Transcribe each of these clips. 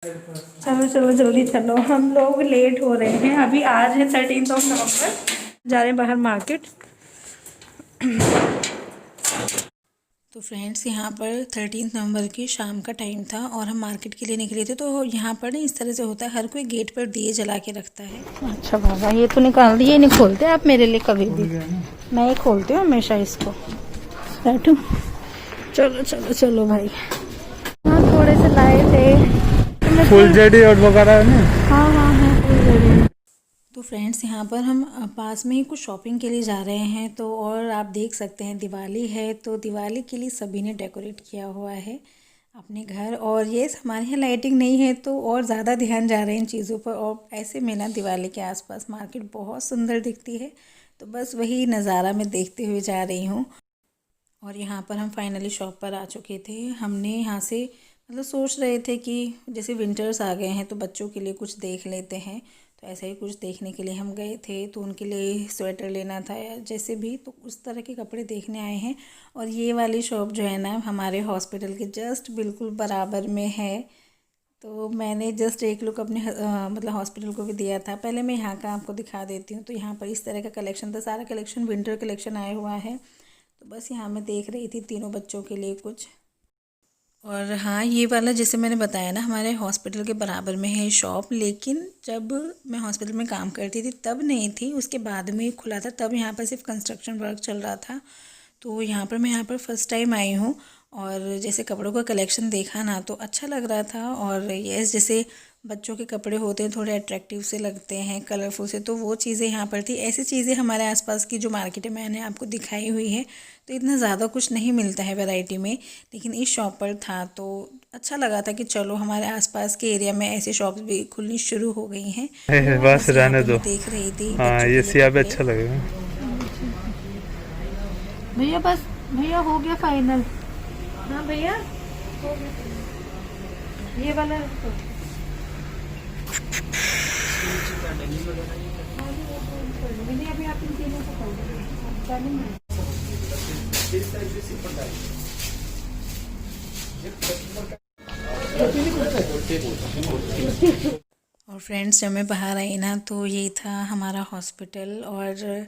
चलो चलो जल्दी चलो, हम लोग लेट हो रहे हैं। अभी आज है 13 नवंबर, जा रहे हैं बाहर मार्केट। तो फ्रेंड्स, यहाँ पर 13 नवंबर की शाम का टाइम था और हम मार्केट के लिए निकले थे। तो यहाँ पर ना इस तरह से होता है, हर कोई गेट पर दिए जला के रखता है। अच्छा बाबा, ये तो निकाल दिए, नहीं खोलते आप मेरे लिए कभी भी। मैं ही खोलती हूँ हमेशा इसको। बैठो, चलो चलो चलो भाई। हाँ, थोड़े से लाए थे फुलझड़ी और वगैरह है ना। हाँ हाँ हाँ, फुलझड़ी। तो फ्रेंड्स, यहाँ पर हम पास में ही कुछ शॉपिंग के लिए जा रहे हैं। तो और आप देख सकते हैं दिवाली है, तो दिवाली के लिए सभी ने डेकोरेट किया हुआ है अपने घर। और ये हमारे यहाँ लाइटिंग नहीं है तो और ज़्यादा ध्यान जा रहे हैं इन चीज़ों पर। और ऐसे में ना दिवाली के आसपास मार्केट बहुत सुंदर दिखती है, तो बस वही नज़ारा मैं देखते हुए जा रही हूँ। और यहाँ पर हम फाइनली शॉप पर आ चुके थे। हमने यहाँ से मतलब सोच रहे थे कि जैसे विंटर्स आ गए हैं तो बच्चों के लिए कुछ देख लेते हैं। तो ऐसा ही कुछ देखने के लिए हम गए थे। तो उनके लिए स्वेटर लेना था या जैसे भी, तो उस तरह के कपड़े देखने आए हैं। और ये वाली शॉप जो है ना, हमारे हॉस्पिटल के जस्ट बिल्कुल बराबर में है। तो मैंने जस्ट एक लुक अपने मतलब हॉस्पिटल को भी दिया था। पहले मैं यहाँ का आपको दिखा देती हूँ। तो यहाँ पर इस तरह का कलेक्शन था, सारा कलेक्शन विंटर कलेक्शन आया हुआ है। तो बस यहाँ मैं देख रही थी तीनों बच्चों के लिए कुछ। और हाँ, ये वाला जैसे मैंने बताया ना, हमारे हॉस्पिटल के बराबर में है शॉप। लेकिन जब मैं हॉस्पिटल में काम करती थी तब नहीं थी, उसके बाद में खुला था। तब यहाँ पर सिर्फ कंस्ट्रक्शन वर्क चल रहा था। तो मैं यहाँ पर फ़र्स्ट टाइम आई हूँ। और जैसे कपड़ों का कलेक्शन देखा ना, तो अच्छा लग रहा था। और यस, जैसे बच्चों के कपड़े होते हैं थोड़े अट्रैक्टिव से लगते हैं, कलरफुल से, तो वो चीज़ें यहाँ पर थी। ऐसी चीज़ें हमारे आसपास की जो मार्केट है मैंने आपको दिखाई हुई है, तो इतना ज़्यादा कुछ नहीं मिलता है वैरायटी में। लेकिन इस शॉप पर था तो अच्छा लगा था कि चलो हमारे आसपास के एरिया में ऐसी शॉप्स भी खुलनी शुरू हो गई हैं। बस रहने दो। देख रही थी हाँ, ये सिया भी अच्छा लगेगा भैया। बस भैया, हो गया फाइनल। हाँ भैया, हो गया। ये वाला अभी आप इन तीनों को और फ्रेंड्स, जब मैं बाहर आई ना, तो ये था हमारा हॉस्पिटल। और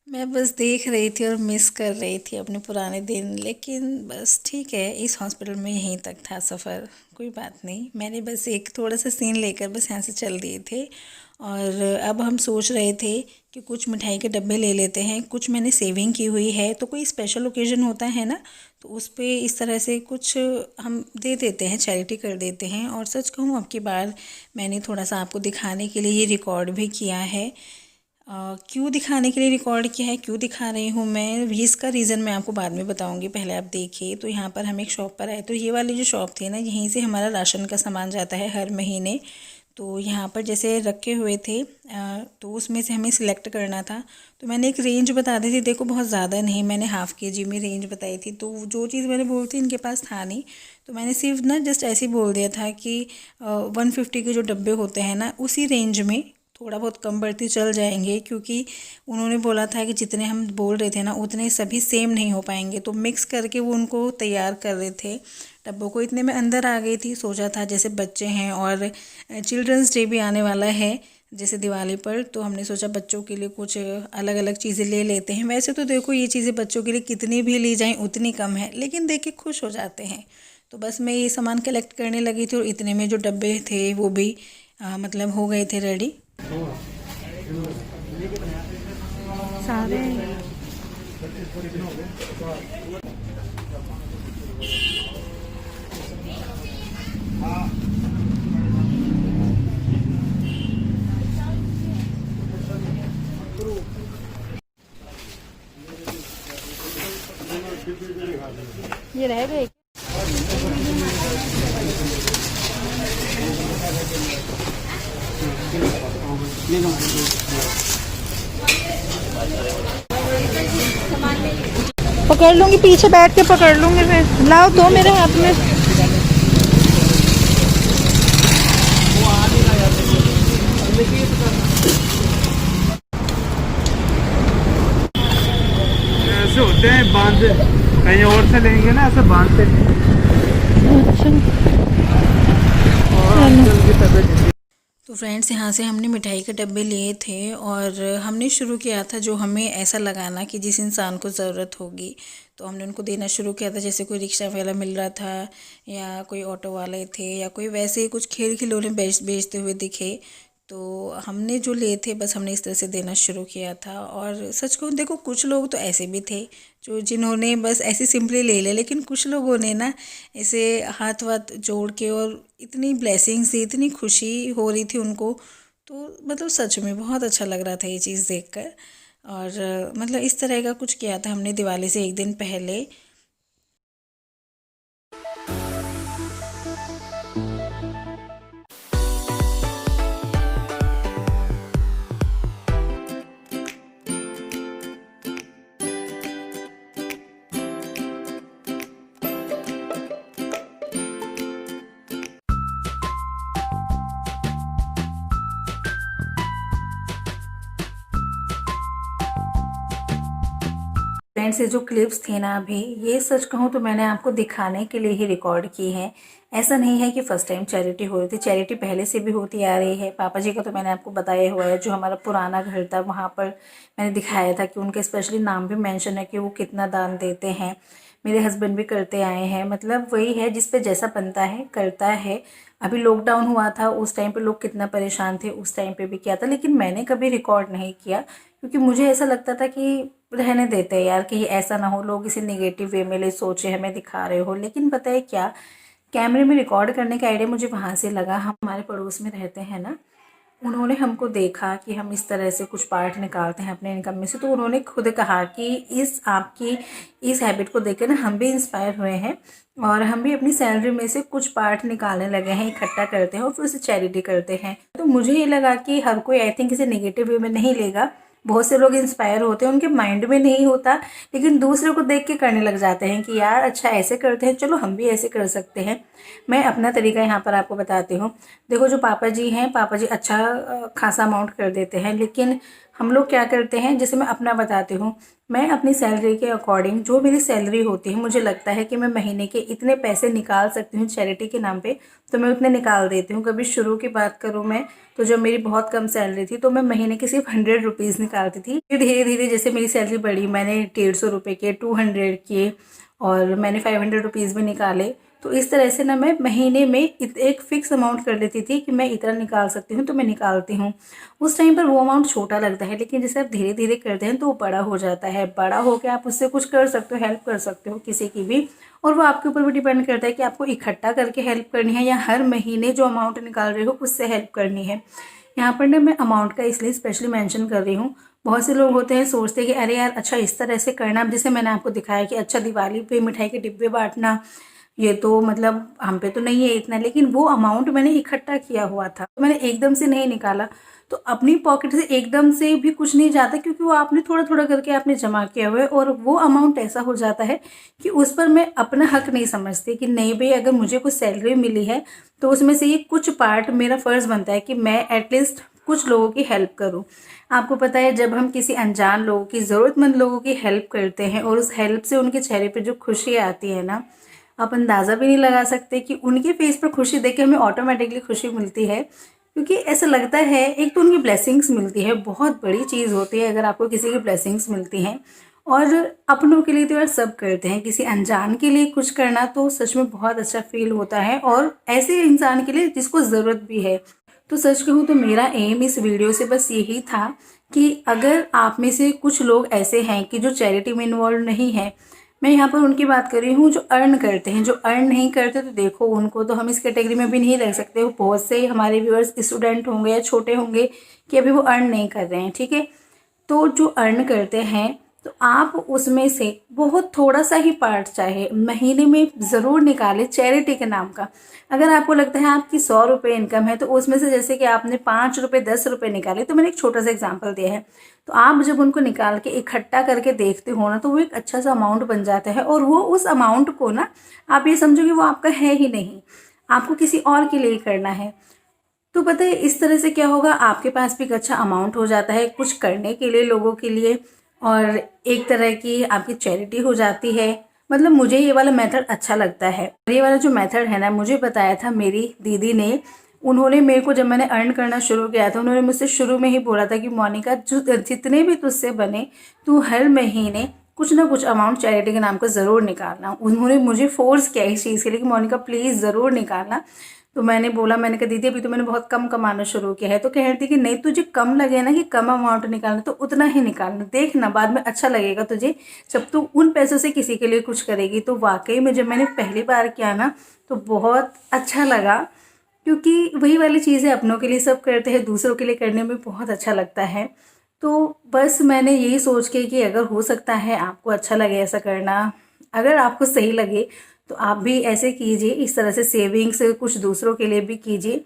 मैं बस देख रही थी और मिस कर रही थी अपने पुराने दिन। लेकिन बस ठीक है, इस हॉस्पिटल में यहीं तक था सफ़र, कोई बात नहीं। मैंने बस एक थोड़ा सा सीन लेकर बस यहाँ से चल दिए थे। और अब हम सोच रहे थे कि कुछ मिठाई के डब्बे ले लेते हैं। कुछ मैंने सेविंग की हुई है, तो कोई स्पेशल ओकेज़न होता है ना, तो उस पर इस तरह से कुछ हम दे देते हैं, चैरिटी कर देते हैं। और सच कहूँ, अब की बार मैंने थोड़ा सा आपको दिखाने के लिए ये रिकॉर्ड भी किया है। क्यों दिखाने के लिए रिकॉर्ड किया है, क्यों दिखा रही हूँ मैं, इसका रीज़न मैं आपको बाद में बताऊँगी। पहले आप देखिए। तो यहाँ पर हम एक शॉप पर आए। तो ये वाली जो शॉप थी ना, यहीं से हमारा राशन का सामान जाता है हर महीने। तो यहाँ पर जैसे रखे हुए थे, तो उसमें से हमें सिलेक्ट करना था। तो मैंने एक रेंज बता दी थी, देखो बहुत ज़्यादा नहीं, मैंने ½ kg में रेंज बताई थी। तो जो चीज़ मैंने बोली थी इनके पास था नहीं, तो मैंने सिर्फ ना जस्ट ऐसे ही बोल दिया था कि 150 के जो डब्बे होते हैं ना, उसी रेंज में थोड़ा बहुत कम बढ़ती चल जाएंगे। क्योंकि उन्होंने बोला था कि जितने हम बोल रहे थे ना, उतने सभी सेम नहीं हो पाएंगे। तो मिक्स करके वो उनको तैयार कर रहे थे डब्बों को। इतने में अंदर आ गई थी। सोचा था जैसे बच्चे हैं और चिल्ड्रंस डे भी आने वाला है जैसे दिवाली पर, तो हमने सोचा बच्चों के लिए कुछ अलग अलग चीज़ें ले लेते हैं। वैसे तो देखो, ये चीज़ें बच्चों के लिए कितनी भी ली जाएं उतनी कम है, लेकिन देख के खुश हो जाते हैं। तो बस मैं ये सामान कलेक्ट करने लगी थी। और इतने में जो डब्बे थे वो भी मतलब हो गए थे रेडी सारे। ये रह गए। पकड़ लूंगी, पीछे बैठ के पकड़ लूंगी। फिर लाओ, दो मेरे हाथ में। ऐसे होते हैं बांध, कहीं और से लेंगे ना, ऐसे बांधते। अच्छा, तो फ्रेंड्स यहाँ से हमने मिठाई के डब्बे लिए थे और हमने शुरू किया था जो हमें ऐसा लगाना कि जिस इंसान को ज़रूरत होगी तो हमने उनको देना शुरू किया था। जैसे कोई रिक्शा वाला मिल रहा था या कोई ऑटो वाले थे या कोई वैसे ही कुछ खेल खिलौने बेचते हुए दिखे तो हमने जो लिए थे बस हमने इस तरह से देना शुरू किया था। और सच कहूँ देखो कुछ लोग तो ऐसे भी थे जो जिन्होंने बस ऐसे सिंपली ले लिया, लेकिन कुछ लोगों ने ना ऐसे हाथ वाथ जोड़ के और इतनी ब्लेसिंग्स थी, इतनी खुशी हो रही थी उनको, तो मतलब सच में बहुत अच्छा लग रहा था ये चीज़ देखकर। और मतलब इस तरह का कुछ किया था हमने दिवाली से एक दिन पहले। फ्रेंड्स ये जो क्लिप्स थी ना अभी, ये सच कहूँ तो मैंने आपको दिखाने के लिए ही रिकॉर्ड की है। ऐसा नहीं है कि फ़र्स्ट टाइम चैरिटी हो रही थी, चैरिटी पहले से भी होती आ रही है। पापा जी का तो मैंने आपको बताया हुआ है, जो हमारा पुराना घर था वहाँ पर मैंने दिखाया था कि उनके स्पेशली नाम भी मेंशन है कि वो कितना दान देते हैं। मेरे हस्बैंड भी करते आए हैं, मतलब वही है जिस पे जैसा बनता है करता है। अभी लॉकडाउन हुआ था उस टाइम पे लोग कितना परेशान थे, उस टाइम पे भी किया था, लेकिन मैंने कभी रिकॉर्ड नहीं किया क्योंकि मुझे ऐसा लगता था कि रहने देते हैं यार, कहीं ऐसा ना हो लोग इसे नेगेटिव वे में ले सोचे हमें दिखा रहे हो। लेकिन पता है क्या, कैमरे में रिकॉर्ड करने का आइडिया मुझे वहाँ से लगा, हमारे पड़ोस में रहते हैं ना, उन्होंने हमको देखा कि हम इस तरह से कुछ पार्ट निकालते हैं अपने इनकम में से, तो उन्होंने खुद कहा कि इस आपकी इस हैबिट को देख कर ना हम भी इंस्पायर हुए हैं और हम भी अपनी सैलरी में से कुछ पार्ट निकालने लगे हैं, इकट्ठा करते हैं और फिर उसे चैरिटी करते हैं। तो मुझे ये लगा कि हर कोई आई थिंक इसे नेगेटिव वे में नहीं लेगा। बहुत से लोग इंस्पायर होते हैं, उनके माइंड में नहीं होता, लेकिन दूसरे को देख के करने लग जाते हैं कि यार अच्छा ऐसे करते हैं, चलो हम भी ऐसे कर सकते हैं। मैं अपना तरीका यहाँ पर आपको बताती हूँ। देखो जो पापा जी हैं, पापा जी अच्छा खासा अमाउंट कर देते हैं, लेकिन हम लोग क्या करते हैं, जैसे मैं अपना बताती हूँ, मैं अपनी सैलरी के अकॉर्डिंग जो मेरी सैलरी होती है, मुझे लगता है कि मैं महीने के इतने पैसे निकाल सकती हूँ चैरिटी के नाम पे, तो मैं उतने निकाल देती हूँ। कभी शुरू की बात करूँ मैं, तो जब मेरी बहुत कम सैलरी थी तो मैं महीने के सिर्फ 100 रुपीज़ निकालती थी। फिर धीरे धीरे जैसे मेरी सैलरी बढ़ी, मैंने 150 रुपये किए, 200 किए और मैंने 500 रुपीज़ भी निकाले। तो इस तरह से ना मैं महीने में एक फ़िक्स अमाउंट कर लेती थी कि मैं इतना निकाल सकती हूँ, तो मैं निकालती हूँ। उस टाइम पर वो अमाउंट छोटा लगता है, लेकिन जैसे आप धीरे धीरे करते हैं तो वो बड़ा हो जाता है। बड़ा हो के आप उससे कुछ कर सकते हो, हेल्प कर सकते हो किसी की भी, और वो आपके ऊपर भी डिपेंड करता है कि आपको इकट्ठा करके हेल्प करनी है या हर महीने जो अमाउंट निकाल रहे हो उससे हेल्प करनी है। यहाँ पर ना मैं अमाउंट का इसलिए स्पेशली मेंशन कर रही हूँ, बहुत से लोग होते हैं सोचते हैं कि अरे यार अच्छा इस तरह से करना, जैसे मैंने आपको दिखाया कि अच्छा दिवाली पे मिठाई के डिब्बे बांटना, ये तो मतलब हम पे तो नहीं है इतना, लेकिन वो अमाउंट मैंने इकट्ठा किया हुआ था, मैंने एकदम से नहीं निकाला। तो अपनी पॉकेट से एकदम से भी कुछ नहीं जाता, क्योंकि वो आपने थोड़ा थोड़ा करके आपने जमा किया हुआ है, और वो अमाउंट ऐसा हो जाता है कि उस पर मैं अपना हक नहीं समझती कि नहीं भाई अगर मुझे कुछ सैलरी मिली है तो उसमें से ये कुछ पार्ट मेरा फ़र्ज़ बनता है कि मैं एटलीस्ट कुछ लोगों की हेल्प करूं। आपको पता है जब हम किसी अनजान लोगों की, ज़रूरतमंद लोगों की हेल्प करते हैं और उस हेल्प से उनके चेहरे पे जो खुशी आती है ना, आप अंदाज़ा भी नहीं लगा सकते कि उनके फेस पर खुशी देख के हमें ऑटोमेटिकली खुशी मिलती है। क्योंकि ऐसा लगता है, एक तो उनकी ब्लेसिंग्स मिलती है, बहुत बड़ी चीज़ होती है अगर आपको किसी की ब्लेसिंग्स मिलती हैं। और अपनों के लिए तो यार सब करते हैं, किसी अनजान के लिए कुछ करना तो सच में बहुत अच्छा फील होता है, और ऐसे इंसान के लिए जिसको ज़रूरत भी है। तो सच कहूँ तो मेरा एम इस वीडियो से बस यही था कि अगर आप में से कुछ लोग ऐसे हैं कि जो चैरिटी में इन्वॉल्व नहीं है, मैं यहाँ पर उनकी बात कर रही हूँ जो अर्न करते हैं। जो अर्न नहीं करते तो देखो उनको तो हम इस कैटेगरी में भी नहीं रख सकते। वो बहुत से हमारे व्यूअर्स स्टूडेंट होंगे या छोटे होंगे कि अभी वो अर्न नहीं कर रहे हैं, ठीक है। तो जो अर्न करते हैं तो आप उसमें से बहुत थोड़ा सा ही पार्ट चाहे महीने में ज़रूर निकालें चैरिटी के नाम का। अगर आपको लगता है आपकी 100 रुपये इनकम है तो उसमें से जैसे कि आपने 5 रुपये 10 रुपये निकाले, तो मैंने एक छोटा सा एग्जांपल दिया है, तो आप जब उनको निकाल के इकट्ठा करके देखते हो ना तो वो एक अच्छा सा अमाउंट बन जाता है। और वो उस अमाउंट को ना आप ये समझो कि वो आपका है ही नहीं, आपको किसी और के लिए करना है। तो पता है इस तरह से क्या होगा, आपके पास भी एक अच्छा अमाउंट हो जाता है कुछ करने के लिए लोगों के लिए, और एक तरह की आपकी चैरिटी हो जाती है। मतलब मुझे ये वाला मेथड अच्छा लगता है। ये वाला जो मेथड है ना, मुझे बताया था मेरी दीदी ने, उन्होंने मेरे को, जब मैंने अर्न करना शुरू किया था, उन्होंने मुझसे शुरू में ही बोला था कि मोनिका जितने भी तुझसे बने तू हर महीने कुछ ना कुछ अमाउंट चैरिटी के नाम का ज़रूर निकालना। उन्होंने मुझे फोर्स किया इस चीज़ के लिए कि मोनिका प्लीज़ ज़रूर निकालना। तो मैंने बोला, मैंने कहा दीदी अभी तो मैंने बहुत कम कमाना शुरू किया है। तो कह रही थी कि नहीं, तुझे कम लगे ना कि कम अमाउंट निकालना तो उतना ही निकालना, देखना बाद में अच्छा लगेगा तुझे जब तू उन पैसों से किसी के लिए कुछ करेगी। तो वाकई में जब मैंने पहली बार किया ना तो बहुत अच्छा लगा, क्योंकि वही वाली चीज़ें अपनों के लिए सब करते हैं, दूसरों के लिए करने में बहुत अच्छा लगता है। तो बस मैंने यही सोच के कि अगर हो सकता है आपको अच्छा लगे ऐसा करना, अगर आपको सही लगे तो आप भी ऐसे कीजिए, इस तरह से सेविंग्स कुछ दूसरों के लिए भी कीजिए।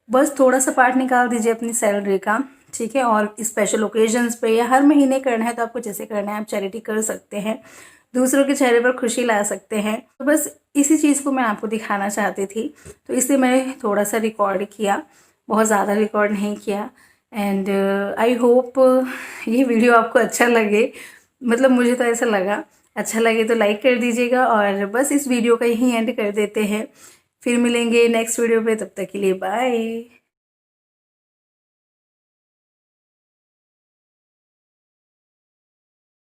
बस थोड़ा सा पार्ट निकाल दीजिए अपनी सैलरी का, ठीक है। और स्पेशल ओकेजन्स पे या हर महीने करना है तो आपको जैसे करना है आप चैरिटी कर सकते हैं, दूसरों के चेहरे पर खुशी ला सकते हैं। तो बस इसी चीज़ को मैं आपको दिखाना चाहती थी, तो इसलिए मैंने थोड़ा सा रिकॉर्ड किया, बहुत ज़्यादा रिकॉर्ड नहीं किया। एंड आई होप ये वीडियो आपको अच्छा लगे, मतलब मुझे तो ऐसा लगा। अच्छा लगे तो लाइक कर दीजिएगा, और बस इस वीडियो का यहीं एंड कर देते हैं। फिर मिलेंगे नेक्स्ट वीडियो पे, तब तक के लिए बाय।